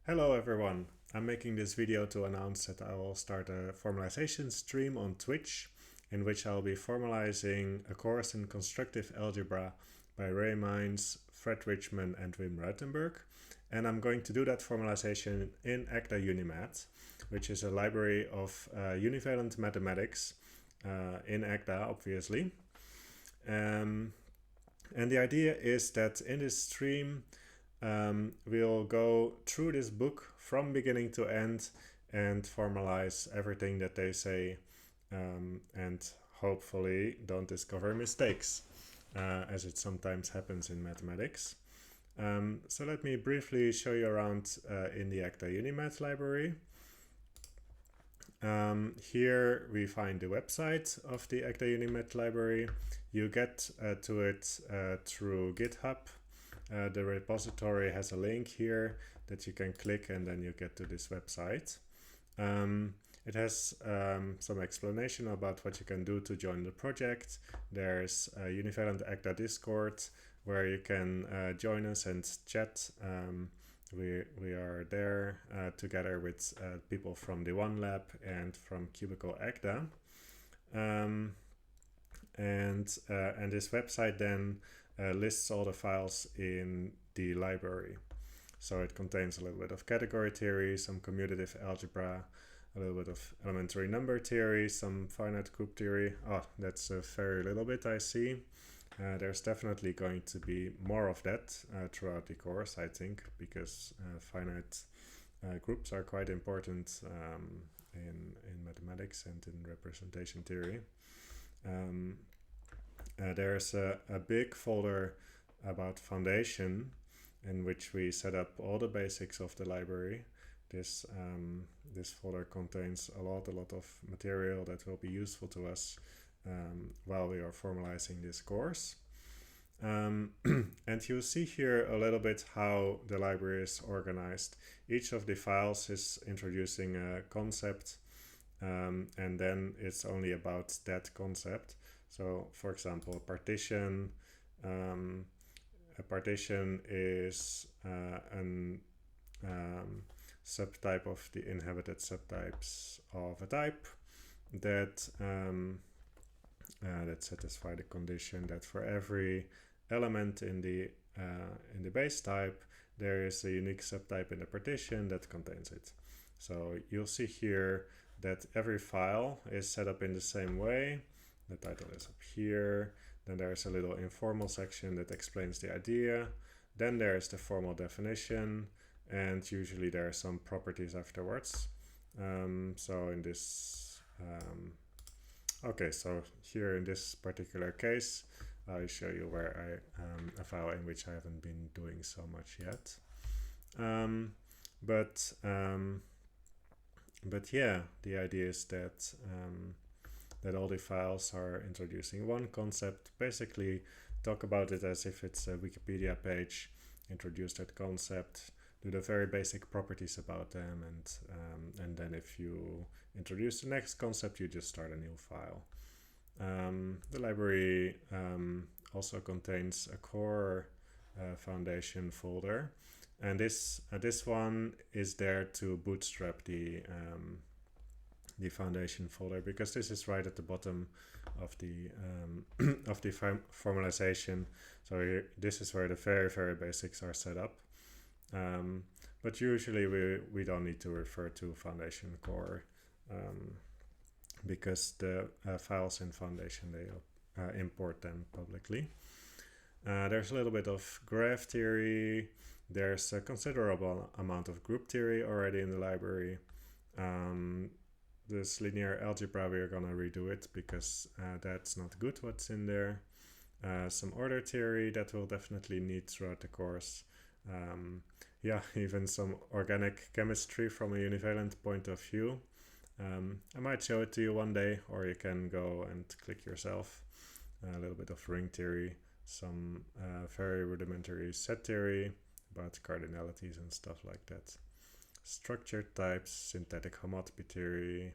Hello everyone! I'm making this video to announce that I will start a formalization stream on Twitch in which I'll be formalizing a course in constructive algebra by Ray Mines, Fred Richman and Wim Ruitenberg. And I'm going to do that formalization in agda-unimath, which is a library of univalent mathematics in agda, obviously. And the idea is that in this stream we'll go through this book from beginning to end and formalize everything that they say and hopefully don't discover mistakes, as it sometimes happens in mathematics. So let me briefly show you around in the agda-unimath library. Here we find the website of the agda-unimath library. You get to it through GitHub. The repository has a link here that you can click and then you get to this website. It has some explanation about what you can do to join the project. There's a Univalent Agda Discord where you can join us and chat. We are there together with people from the One Lab and from Cubicle Agda. And this website then lists all the files in the library. So it contains a little bit of category theory, some commutative algebra, a little bit of elementary number theory, some finite group theory. Oh, that's a very little bit, I see. There's definitely going to be more of that throughout the course, I think, because finite groups are quite important in mathematics and in representation theory. There's a big folder about foundation in which we set up all the basics of the library. This folder contains a lot of material that will be useful to us while we are formalizing this course. And you'll see here a little bit how the library is organized. Each of the files is introducing a concept, and then it's only about that concept. So, for example, a partition is an subtype of the inhabited subtypes of a type that satisfy the condition that for every element in the base type there is a unique subtype in the partition that contains it. So you'll see here that every file is set up in the same way. The title is up here. Then there's a little informal section that explains the idea. Then there's the formal definition, and usually there are some properties afterwards. So in this, okay, so here in this particular case, I'll show you where a file in which I haven't been doing so much yet. But yeah, the idea is that that all the files are introducing one concept. Basically, talk about it as if it's a Wikipedia page, introduce that concept, do the very basic properties about them, and then if you introduce the next concept, you just start a new file. The library also contains a core foundation folder, and this one is there to bootstrap the foundation folder, because this is right at the bottom of the formalization. So here, this is where the very basics are set up. But usually we don't need to refer to foundation core because the files in foundation, they import them publicly. There's a little bit of graph theory. There's a considerable amount of group theory already in the library. This linear algebra, we're gonna redo it because that's not good what's in there. Some order theory that we'll definitely need throughout the course. Yeah, even some organic chemistry from a univalent point of view. I might show it to you one day, or you can go and click yourself. A little bit of ring theory, some very rudimentary set theory about cardinalities and stuff like that. Structured types, synthetic homotopy theory,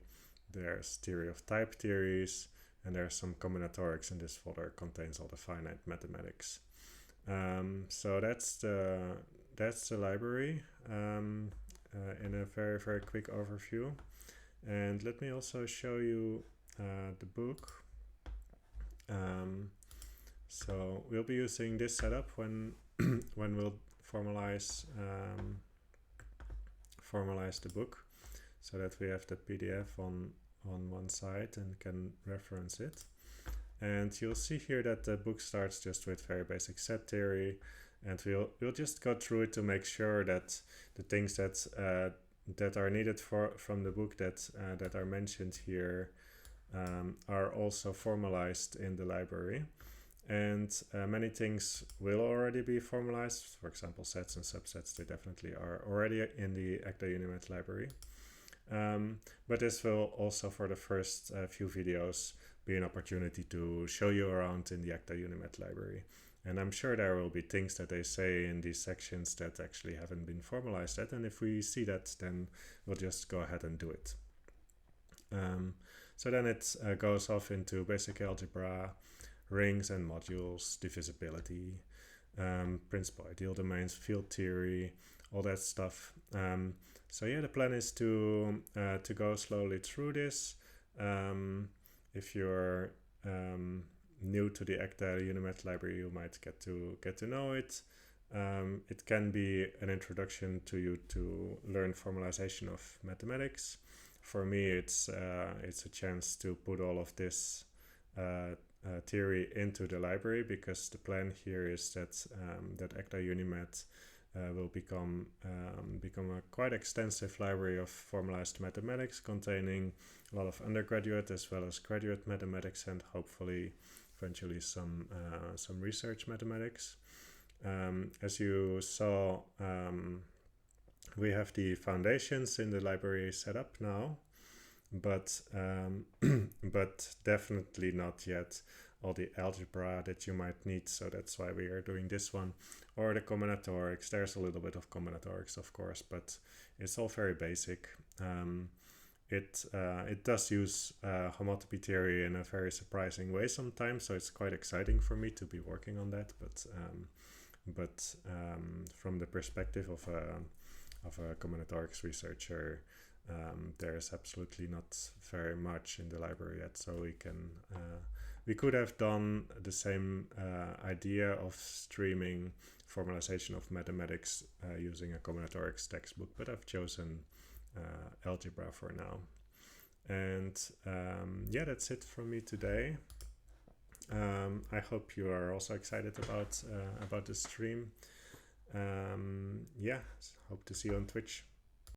there's theory of type theories, and there's some combinatorics in this folder, contains all the finite mathematics. So that's the library. in a very quick overview. And let me also show you the book. So we'll be using this setup when when we'll formalize the book, so that we have the PDF on one side and can reference it. And you'll see here that the book starts just with very basic set theory, and we'll just go through it to make sure that the things that that are needed from the book that are mentioned here are also formalized in the library. And many things will already be formalized. For example, sets and subsets, they definitely are already in the agda-unimath library. But this will also, for the first few videos, be an opportunity to show you around in the agda-unimath library. And I'm sure there will be things that they say in these sections that actually haven't been formalized yet. And if we see that, then we'll just go ahead and do it. So then it goes off into basic algebra, rings and modules, divisibility, principal ideal domains, field theory, all that stuff. So yeah, the plan is to go slowly through this. If you're new to the agda-unimath library, you might get to know it. It can be an introduction to you to learn formalization of mathematics. For me, it's a chance to put all of this theory into the library, because the plan here is that that agda-unimath will become a quite extensive library of formalized mathematics, containing a lot of undergraduate as well as graduate mathematics, and hopefully eventually some research mathematics. As you saw, we have the foundations in the library set up now, but but definitely not yet all the algebra that you might need. So that's why we are doing this one, or the combinatorics. There's a little bit of combinatorics, of course, but it's all very basic. It does use homotopy theory in a very surprising way sometimes, so it's quite exciting for me to be working on that. But from the perspective of a combinatorics researcher, there's absolutely not very much in the library yet, so we could have done the same idea of streaming formalization of mathematics using a combinatorics textbook, but I've chosen algebra for now. And yeah, that's it from me today. I hope you are also excited about the stream. Yeah, hope to see you on Twitch.